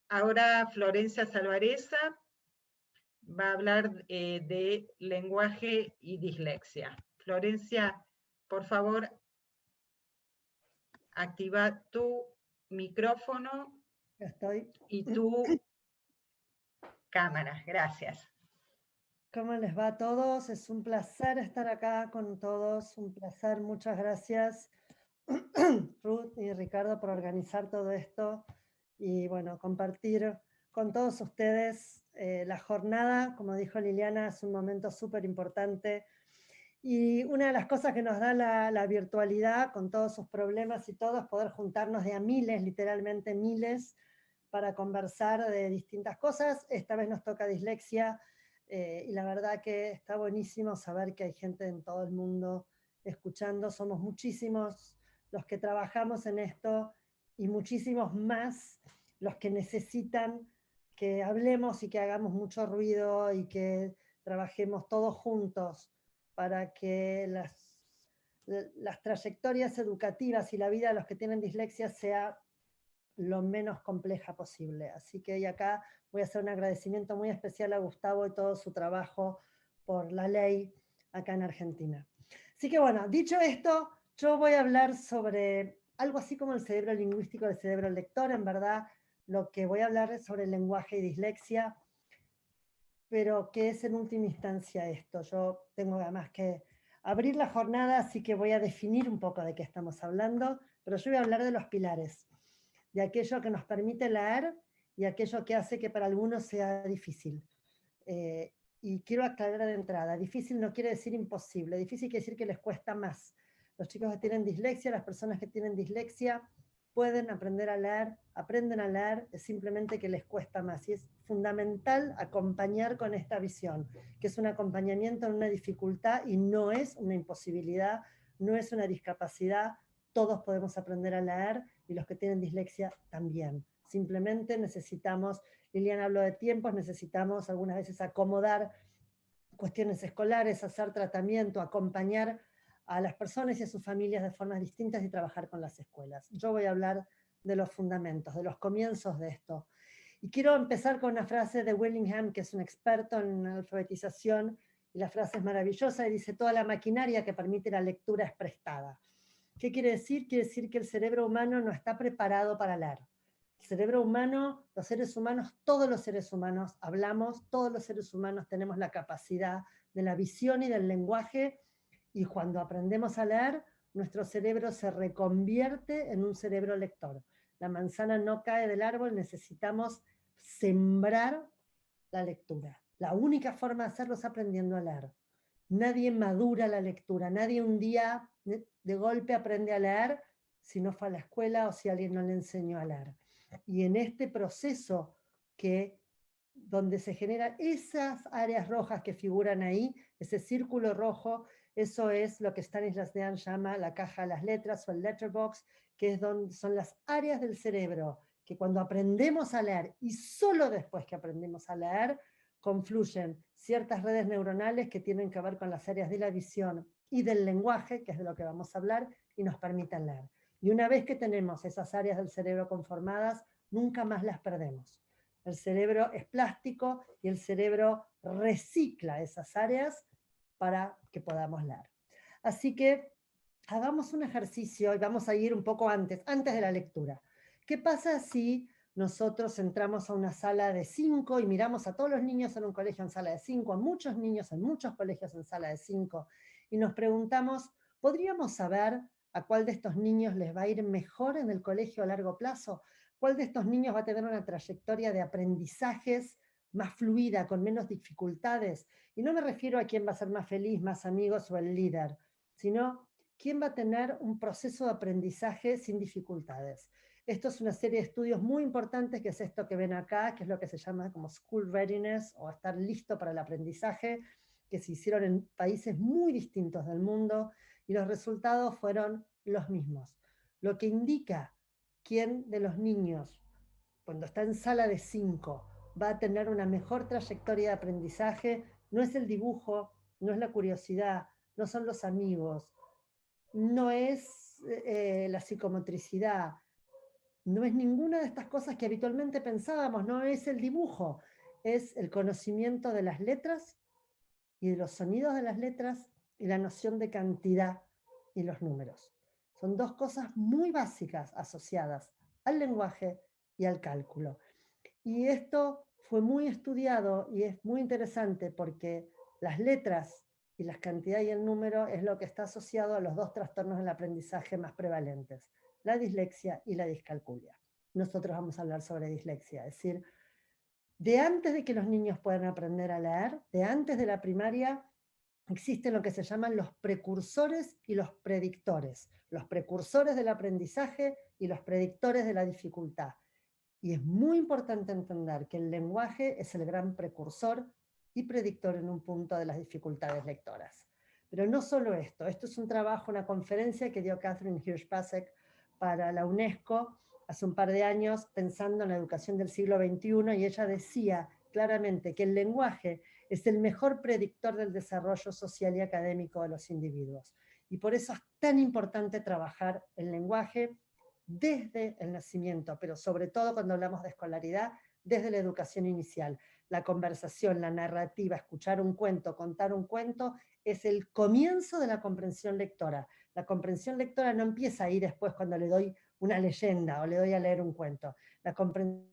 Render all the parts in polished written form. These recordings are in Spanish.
Ahora Florencia Salvareza va a hablar de lenguaje y dislexia. Florencia, por favor, activa tu micrófono Ya estoy. y tu cámara. Gracias. ¿Cómo les va a todos? Es un placer estar acá con todos, un placer, muchas gracias Ruth y Ricardo por organizar todo esto y bueno, compartir con todos ustedes la jornada. Como dijo Liliana, es un momento súper importante y una de las cosas que nos da la virtualidad con todos sus problemas y todo es poder juntarnos de a miles, literalmente miles, para conversar de distintas cosas. Esta vez nos toca dislexia y la verdad que está buenísimo saber que hay gente en todo el mundo escuchando. Somos muchísimos los que trabajamos en esto y muchísimos más los que necesitan que hablemos y que hagamos mucho ruido y que trabajemos todos juntos para que las trayectorias educativas y la vida de los que tienen dislexia sea lo menos compleja posible. Así que y acá voy a hacer un agradecimiento muy especial a Gustavo y todo su trabajo por la ley acá en Argentina. Así que bueno, dicho esto, yo voy a hablar sobre algo así como el cerebro lingüístico, el cerebro lector. En verdad, lo que voy a hablar es sobre el lenguaje y dislexia, pero ¿qué es en última instancia esto? Yo tengo además que abrir la jornada, así que voy a definir un poco de qué estamos hablando, pero yo voy a hablar de los pilares, de aquello que nos permite leer y aquello que hace que para algunos sea difícil. Y quiero aclarar de entrada, difícil no quiere decir imposible, difícil quiere decir que les cuesta más. Los chicos que tienen dislexia, las personas que tienen dislexia, pueden aprender a leer, aprenden a leer, es simplemente que les cuesta más. Y es fundamental acompañar con esta visión, que es un acompañamiento en una dificultad y no es una imposibilidad, no es una discapacidad. Todos podemos aprender a leer y los que tienen dislexia también. Simplemente necesitamos, Liliana habló de tiempos, necesitamos algunas veces acomodar cuestiones escolares, hacer tratamiento, acompañar a las personas y a sus familias de formas distintas y trabajar con las escuelas. Yo voy a hablar de los fundamentos, de los comienzos de esto. Y quiero empezar con una frase de Willingham, que es un experto en alfabetización, y la frase es maravillosa y dice: toda la maquinaria que permite la lectura es prestada. ¿Qué quiere decir? Quiere decir que el cerebro humano no está preparado para leer. El cerebro humano, los seres humanos, todos los seres humanos hablamos, todos los seres humanos tenemos la capacidad de la visión y del lenguaje, y cuando aprendemos a leer, nuestro cerebro se reconvierte en un cerebro lector. La manzana no cae del árbol, necesitamos sembrar la lectura. La única forma de hacerlo es aprendiendo a leer. Nadie madura la lectura, nadie un día de golpe aprende a leer si no fue a la escuela o si alguien no le enseñó a leer. Y en este proceso donde se generan esas áreas rojas que figuran ahí, ese círculo rojo, eso es lo que Stanislas Dehaene llama la caja de las letras o el letterbox, que es donde son las áreas del cerebro que cuando aprendemos a leer y solo después que aprendemos a leer, confluyen ciertas redes neuronales que tienen que ver con las áreas de la visión y del lenguaje, que es de lo que vamos a hablar, y nos permiten leer. Y una vez que tenemos esas áreas del cerebro conformadas, nunca más las perdemos. El cerebro es plástico y el cerebro recicla esas áreas para que podamos leer. Así que hagamos un ejercicio y vamos a ir un poco antes de la lectura. ¿Qué pasa si nosotros entramos a una sala de 5 y miramos a todos los niños en un colegio en sala de 5, a muchos niños en muchos colegios en sala de 5, y nos preguntamos, ¿podríamos saber a cuál de estos niños les va a ir mejor en el colegio a largo plazo? ¿Cuál de estos niños va a tener una trayectoria de aprendizajes más fluida, con menos dificultades? Y no me refiero a quién va a ser más feliz, más amigos o el líder, sino quién va a tener un proceso de aprendizaje sin dificultades. Esto es una serie de estudios muy importantes, que es esto que ven acá, que es lo que se llama como School Readiness, o estar listo para el aprendizaje, que se hicieron en países muy distintos del mundo, y los resultados fueron los mismos. Lo que indica quién de los niños, cuando está en sala de 5, va a tener una mejor trayectoria de aprendizaje, no es el dibujo, no es la curiosidad, no son los amigos, no es la psicomotricidad, no es ninguna de estas cosas que habitualmente pensábamos, no es el dibujo, es el conocimiento de las letras y de los sonidos de las letras y la noción de cantidad y los números. Son dos cosas muy básicas asociadas al lenguaje y al cálculo. Y esto fue muy estudiado y es muy interesante porque las letras y las cantidades y el número es lo que está asociado a los dos trastornos del aprendizaje más prevalentes, la dislexia y la discalculia. Nosotros vamos a hablar sobre dislexia, es decir, de antes de que los niños puedan aprender a leer, de antes de la primaria, existen lo que se llaman los precursores y los predictores. Los precursores del aprendizaje y los predictores de la dificultad. Y es muy importante entender que el lenguaje es el gran precursor y predictor en un punto de las dificultades lectoras. Pero no solo esto es un trabajo, una conferencia que dio Catherine Hirsch-Pasek para la UNESCO hace un par de años pensando en la educación del siglo XXI y ella decía claramente que el lenguaje es el mejor predictor del desarrollo social y académico de los individuos. Y por eso es tan importante trabajar el lenguaje desde el nacimiento, pero sobre todo cuando hablamos de escolaridad, desde la educación inicial. La conversación, la narrativa, escuchar un cuento, contar un cuento, es el comienzo de la comprensión lectora. La comprensión lectora no empieza ahí después cuando le doy una leyenda o le doy a leer un cuento. La comprensión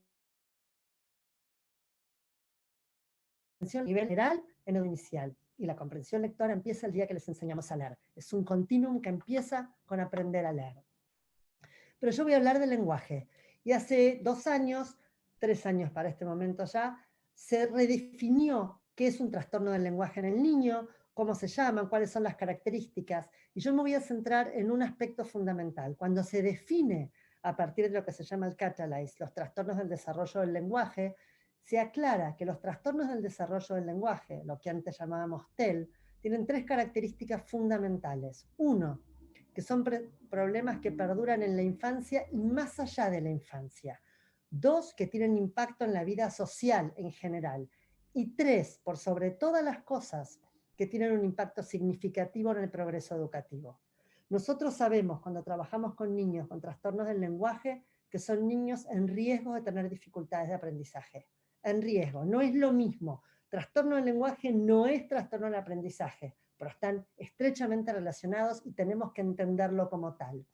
a nivel general en el inicial. Y la comprensión lectora empieza el día que les enseñamos a leer. Es un continuum que empieza con aprender a leer. Pero yo voy a hablar del lenguaje. Y hace 2 años, 3 años para este momento ya, se redefinió qué es un trastorno del lenguaje en el niño, cómo se llaman, cuáles son las características. Y yo me voy a centrar en un aspecto fundamental. Cuando se define a partir de lo que se llama el Catalyze, los trastornos del desarrollo del lenguaje, se aclara que los trastornos del desarrollo del lenguaje, lo que antes llamábamos TEL, tienen 3 características fundamentales. Uno, que son problemas que perduran en la infancia y más allá de la infancia. 2, que tienen impacto en la vida social en general. Y 3, por sobre todas las cosas, que tienen un impacto significativo en el progreso educativo. Nosotros sabemos cuando trabajamos con niños con trastornos del lenguaje que son niños en riesgo de tener dificultades de aprendizaje. En riesgo, no es lo mismo. Trastorno del lenguaje no es trastorno del aprendizaje, pero están estrechamente relacionados y tenemos que entenderlo como tal.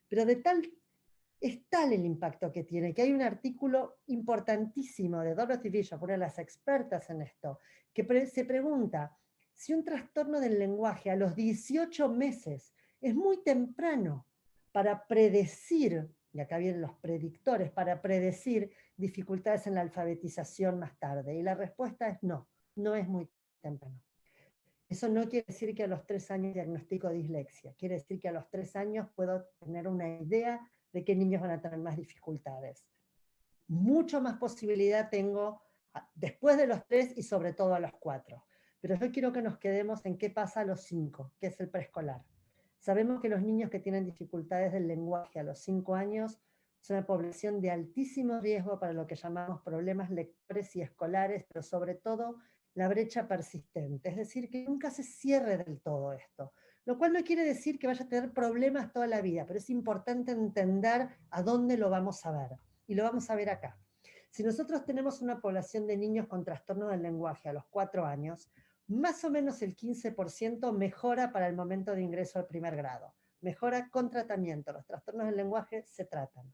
Pero es tal el impacto que tiene, que hay un artículo importantísimo de Dorothy Bishop, una de las expertas en esto, que se pregunta si un trastorno del lenguaje a los 18 meses es muy temprano para predecir, y acá vienen los predictores, para predecir dificultades en la alfabetización más tarde. Y la respuesta es no, no es muy temprano. Eso no quiere decir que a los 3 años diagnostico dislexia, quiere decir que a los 3 años puedo tener una idea de qué niños van a tener más dificultades. Mucho más posibilidad tengo después de los 3 y sobre todo a los 4. Pero yo quiero que nos quedemos en qué pasa a los 5, que es el preescolar. Sabemos que los niños que tienen dificultades del lenguaje a los 5 años son una población de altísimo riesgo para lo que llamamos problemas lectores y escolares, pero sobre todo la brecha persistente, es decir, que nunca se cierre del todo esto, lo cual no quiere decir que vaya a tener problemas toda la vida, pero es importante entender a dónde lo vamos a ver, y lo vamos a ver acá. Si nosotros tenemos una población de niños con trastorno del lenguaje a los 4 años, más o menos el 15% mejora para el momento de ingreso al primer grado, mejora con tratamiento, los trastornos del lenguaje se tratan.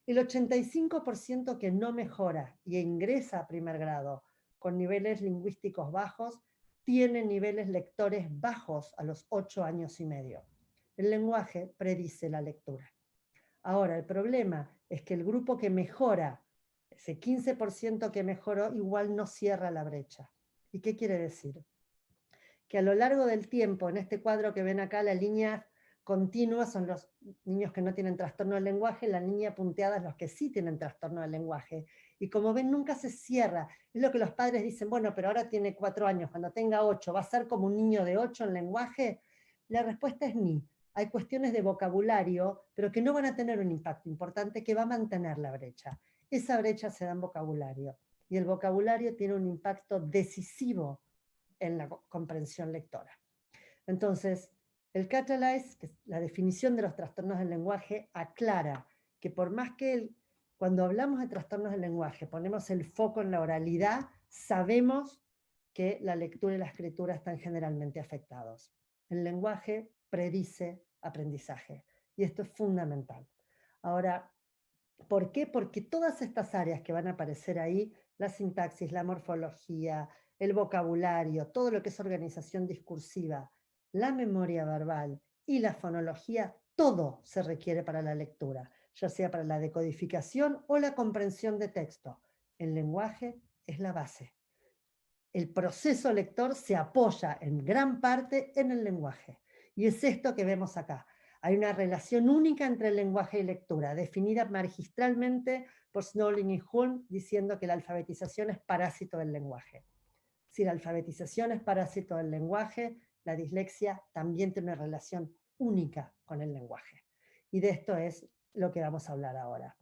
El 85% que no mejora y ingresa a primer grado con niveles lingüísticos bajos, tiene niveles lectores bajos a los 8 años y medio. El lenguaje predice la lectura. Ahora, el problema es que el grupo que mejora, ese 15% que mejoró, igual no cierra la brecha. ¿Y qué quiere decir? Que a lo largo del tiempo, en este cuadro que ven acá, la línea continua son los niños que no tienen trastorno del lenguaje, la línea punteada es los que sí tienen trastorno del lenguaje. Y como ven, nunca se cierra. Es lo que los padres dicen, bueno, pero ahora tiene 4 años, cuando tenga 8, ¿va a ser como un niño de 8 en lenguaje? La respuesta es ni. Hay cuestiones de vocabulario, pero que no van a tener un impacto importante, que va a mantener la brecha. Esa brecha se da en vocabulario. Y el vocabulario tiene un impacto decisivo en la comprensión lectora. Entonces, el Catalyze, que es la definición de los trastornos del lenguaje, aclara que por más que cuando hablamos de trastornos del lenguaje ponemos el foco en la oralidad, sabemos que la lectura y la escritura están generalmente afectados. El lenguaje predice aprendizaje y esto es fundamental. Ahora, ¿por qué? Porque todas estas áreas que van a aparecer ahí, la sintaxis, la morfología, el vocabulario, todo lo que es organización discursiva, la memoria verbal y la fonología, todo se requiere para la lectura, ya sea para la decodificación o la comprensión de texto. El lenguaje es la base. El proceso lector se apoya en gran parte en el lenguaje. Y es esto que vemos acá. Hay una relación única entre el lenguaje y lectura, definida magistralmente por Snowden y Hulme, diciendo que la alfabetización es parásito del lenguaje. Si la alfabetización es parásito del lenguaje, la dislexia también tiene una relación única con el lenguaje. Y de esto es lo que vamos a hablar ahora.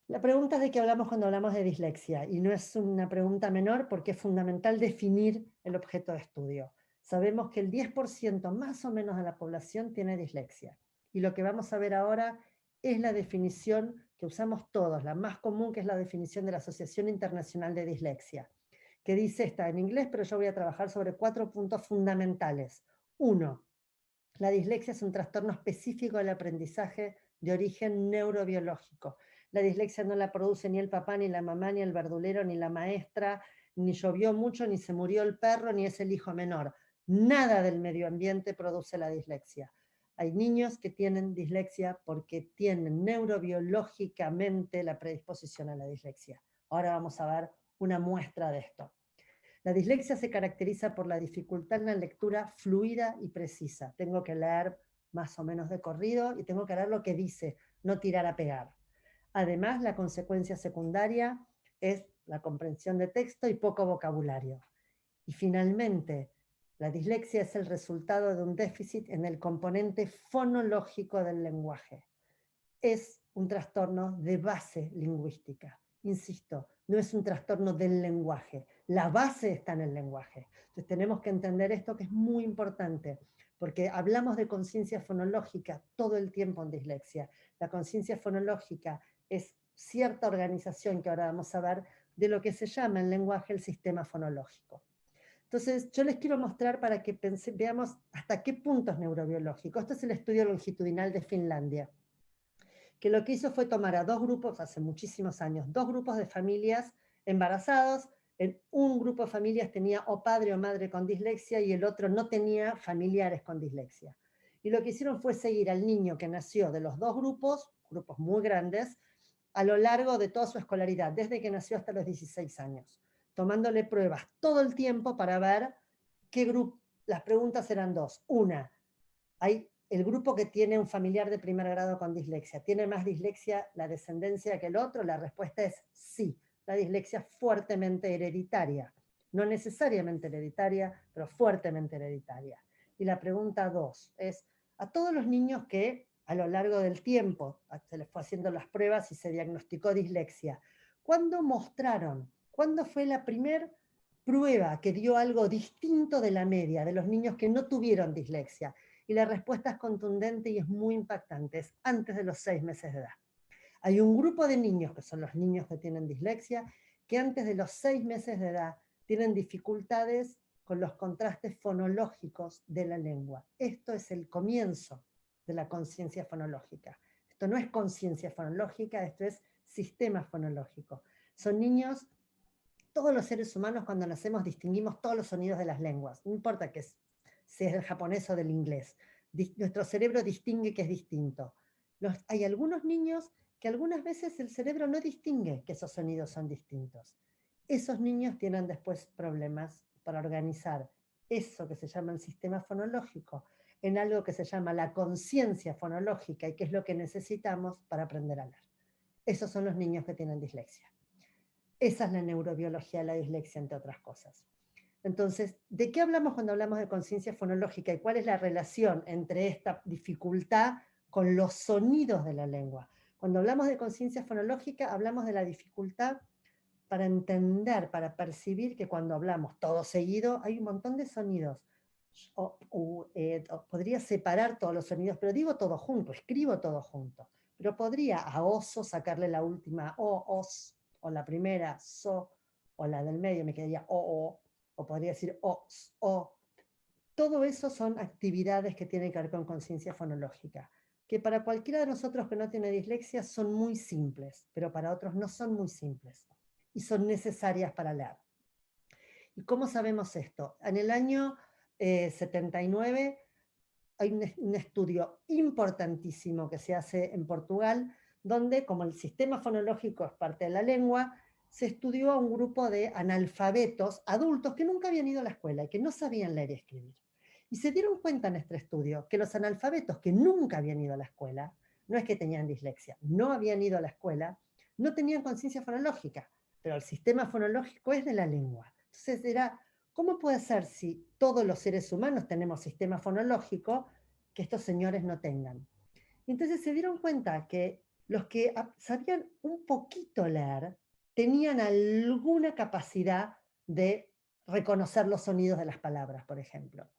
La pregunta es de qué hablamos cuando hablamos de dislexia, y no es una pregunta menor porque es fundamental definir el objeto de estudio. Sabemos que el 10% más o menos de la población tiene dislexia, y lo que vamos a ver ahora es la definición que usamos todos, la más común, que es la definición de la Asociación Internacional de Dislexia, que dice, está en inglés, pero yo voy a trabajar sobre 4 puntos fundamentales. 1. La dislexia es un trastorno específico del aprendizaje de origen neurobiológico. La dislexia no la produce ni el papá, ni la mamá, ni el verdulero, ni la maestra, ni llovió mucho, ni se murió el perro, ni es el hijo menor. Nada del medio ambiente produce la dislexia. Hay niños que tienen dislexia porque tienen neurobiológicamente la predisposición a la dislexia. Ahora vamos a ver una muestra de esto. La dislexia se caracteriza por la dificultad en la lectura fluida y precisa. Tengo que leer más o menos de corrido y tengo que leer lo que dice, no tirar a pegar. Además, la consecuencia secundaria es la comprensión de texto y poco vocabulario. Y finalmente, la dislexia es el resultado de un déficit en el componente fonológico del lenguaje. Es un trastorno de base lingüística. Insisto, no es un trastorno del lenguaje. La base está en el lenguaje. Entonces tenemos que entender esto, que es muy importante, porque hablamos de conciencia fonológica todo el tiempo en dislexia. La conciencia fonológica es cierta organización que ahora vamos a ver de lo que se llama en lenguaje el sistema fonológico. Entonces, yo les quiero mostrar para que veamos hasta qué punto es neurobiológico. Este es el estudio longitudinal de Finlandia, que lo que hizo fue tomar a 2 grupos, hace muchísimos años, 2 grupos de familias embarazados. En un grupo de familias tenía o padre o madre con dislexia y el otro no tenía familiares con dislexia. Y lo que hicieron fue seguir al niño que nació de los 2 grupos muy grandes, a lo largo de toda su escolaridad, desde que nació hasta los 16 años, tomándole pruebas todo el tiempo para ver qué grupo. Las preguntas eran 2. Una, hay el grupo que tiene un familiar de primer grado con dislexia. ¿Tiene más dislexia la descendencia que el otro? La respuesta es sí. La dislexia es fuertemente hereditaria. No necesariamente hereditaria, pero fuertemente hereditaria. Y la pregunta 2 es, a todos los niños que a lo largo del tiempo se les fue haciendo las pruebas y se diagnosticó dislexia, ¿cuándo mostraron? ¿Cuándo fue la primera prueba que dio algo distinto de la media de los niños que no tuvieron dislexia? Y la respuesta es contundente y es muy impactante, es antes de los 6 meses de edad. Hay un grupo de niños, que son los niños que tienen dislexia, que antes de los 6 meses de edad tienen dificultades con los contrastes fonológicos de la lengua. Esto es el comienzo de la conciencia fonológica. Esto no es conciencia fonológica, esto es sistema fonológico. Son niños, todos los seres humanos cuando nacemos distinguimos todos los sonidos de las lenguas, no importa que sea del japonés o del inglés. Nuestro cerebro distingue que es distinto. Hay algunos niños que algunas veces el cerebro no distingue que esos sonidos son distintos. Esos niños tienen después problemas para organizar eso que se llama el sistema fonológico en algo que se llama la conciencia fonológica y que es lo que necesitamos para aprender a leer. Esos son los niños que tienen dislexia. Esa es la neurobiología de la dislexia, entre otras cosas. Entonces, ¿de qué hablamos cuando hablamos de conciencia fonológica y cuál es la relación entre esta dificultad con los sonidos de la lengua? Cuando hablamos de conciencia fonológica, hablamos de la dificultad para entender, para percibir que cuando hablamos todo seguido, hay un montón de sonidos. Podría separar todos los sonidos, pero digo todo junto, escribo todo junto. pero podría a oso sacarle la última o, os, o la primera, so, o la del medio me quedaría o podría decir os, o. Todo eso son actividades que tienen que ver con conciencia fonológica, que para cualquiera de nosotros que no tiene dislexia son muy simples, pero para otros no son muy simples y son necesarias para leer. ¿Y cómo sabemos esto? En el año 79 hay un estudio importantísimo que se hace en Portugal, donde como el sistema fonológico es parte de la lengua, se estudió a un grupo de analfabetos, adultos que nunca habían ido a la escuela y que no sabían leer y escribir. Y se dieron cuenta en este estudio que los analfabetos que nunca habían ido a la escuela, no es que tenían dislexia, no habían ido a la escuela, no tenían conciencia fonológica, pero el sistema fonológico es de la lengua. Entonces era, ¿cómo puede ser si todos los seres humanos tenemos sistema fonológico que estos señores no tengan? Y entonces se dieron cuenta que los que sabían un poquito leer tenían alguna capacidad de reconocer los sonidos de las palabras, por ejemplo.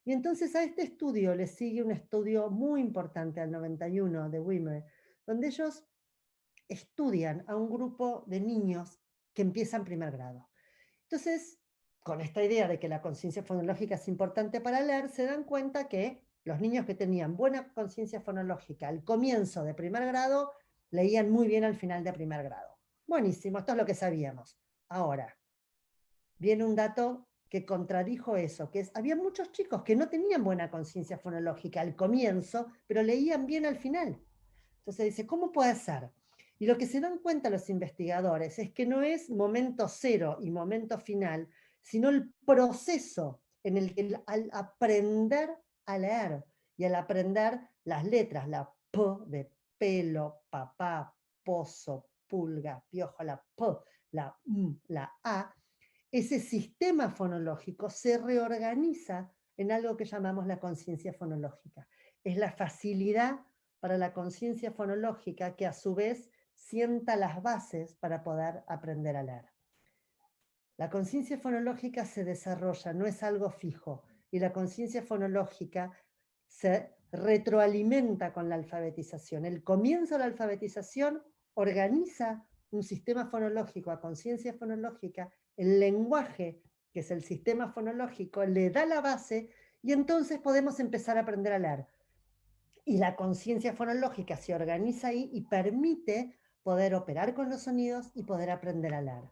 Y entonces a este estudio le sigue un estudio muy importante al 91 de Wimmer, donde ellos estudian a un grupo de niños que empiezan primer grado. Entonces, con esta idea de que la conciencia fonológica es importante para leer, se dan cuenta que los niños que tenían buena conciencia fonológica al comienzo de primer grado, leían muy bien al final de primer grado. Buenísimo, esto es lo que sabíamos. Ahora, viene un dato que contradijo eso, que es, había muchos chicos que no tenían buena conciencia fonológica al comienzo, pero leían bien al final. Entonces dice, ¿cómo puede ser? Y lo que se dan cuenta los investigadores es que no es momento cero y momento final, sino el proceso en el que al aprender a leer y al aprender las letras, la P de pelo, papá, pozo, pulga, piojo, la P, la M, la A, ese sistema fonológico se reorganiza en algo que llamamos la conciencia fonológica. Es la facilidad para la conciencia fonológica que a su vez sienta las bases para poder aprender a leer. La conciencia fonológica se desarrolla, no es algo fijo, y la conciencia fonológica se retroalimenta con la alfabetización. El comienzo de la alfabetización organiza un sistema fonológico a conciencia fonológica, el lenguaje, que es el sistema fonológico, le da la base y entonces podemos empezar a aprender a leer. Y la conciencia fonológica se organiza ahí y permite poder operar con los sonidos y poder aprender a leer.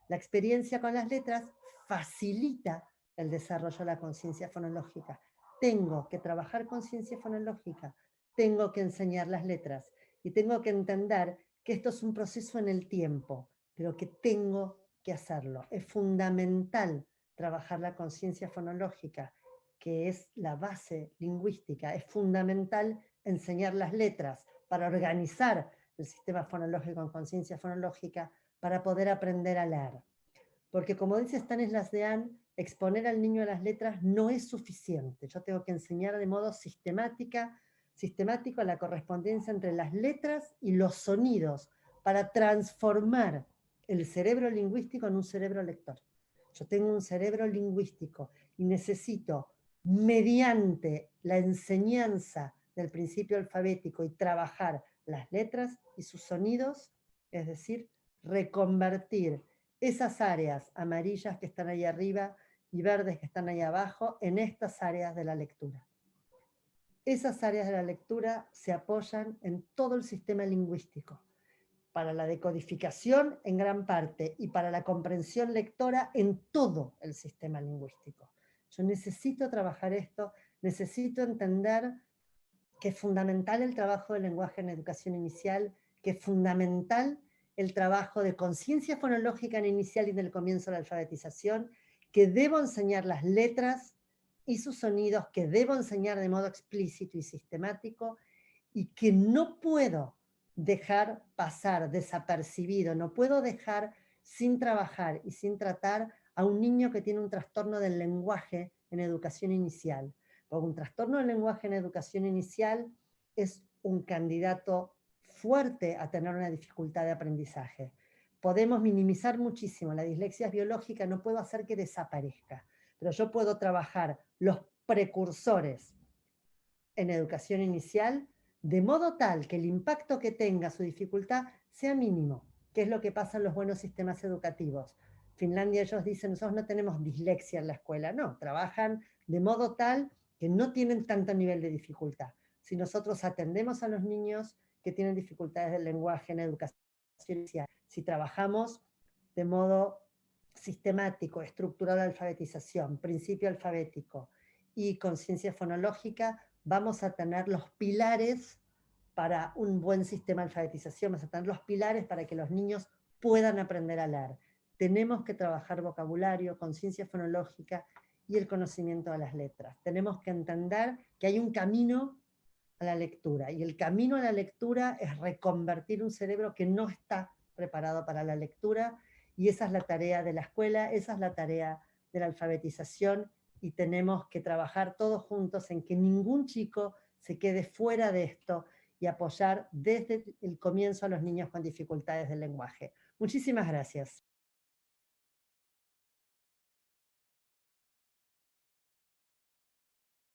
La experiencia con las letras facilita el desarrollo de la conciencia fonológica. Tengo que trabajar conciencia fonológica, tengo que enseñar las letras y tengo que entender que esto es un proceso en el tiempo, pero que tengo que hacerlo. Es fundamental trabajar la conciencia fonológica, que es la base lingüística. Es fundamental enseñar las letras para organizar el sistema fonológico en conciencia fonológica para poder aprender a leer. Porque como dice Stanislas Dehaene, exponer al niño a las letras no es suficiente. Yo tengo que enseñar de modo sistemático la correspondencia entre las letras y los sonidos para transformar el cerebro lingüístico en un cerebro lector. Yo tengo un cerebro lingüístico y necesito, mediante la enseñanza del principio alfabético y trabajar las letras y sus sonidos, es decir, reconvertir esas áreas amarillas que están ahí arriba y verdes que están ahí abajo en estas áreas de la lectura. Esas áreas de la lectura se apoyan en todo el sistema lingüístico, para la decodificación en gran parte y para la comprensión lectora en todo el sistema lingüístico. Yo necesito trabajar esto, necesito entender que es fundamental el trabajo del lenguaje en educación inicial, que es fundamental el trabajo de conciencia fonológica en inicial y en el comienzo de la alfabetización, que debo enseñar las letras y sus sonidos, que debo enseñar de modo explícito y sistemático, y que no puedo dejar pasar desapercibido, no puedo dejar sin trabajar y sin tratar a un niño que tiene un trastorno del lenguaje en educación inicial. Porque un trastorno del lenguaje en educación inicial es un candidato fuerte a tener una dificultad de aprendizaje. Podemos minimizar muchísimo, la dislexia es biológica, no puedo hacer que desaparezca, pero yo puedo trabajar los precursores en educación inicial de modo tal que el impacto que tenga su dificultad sea mínimo, que es lo que pasa en los buenos sistemas educativos. Finlandia, ellos dicen, nosotros no tenemos dislexia en la escuela, no, trabajan de modo tal que no tienen tanto nivel de dificultad. Si nosotros atendemos a los niños que tienen dificultades del lenguaje en educación, si trabajamos de modo sistemático, estructurado de alfabetización, principio alfabético y conciencia fonológica, vamos a tener los pilares para un buen sistema de alfabetización, vamos a tener los pilares para que los niños puedan aprender a leer. Tenemos que trabajar vocabulario, conciencia fonológica y el conocimiento de las letras. Tenemos que entender que hay un camino a la lectura, y el camino a la lectura es reconvertir un cerebro que no está preparado para la lectura, y esa es la tarea de la escuela, esa es la tarea de la alfabetización, y tenemos que trabajar todos juntos en que ningún chico se quede fuera de esto y apoyar desde el comienzo a los niños con dificultades del lenguaje. Muchísimas gracias.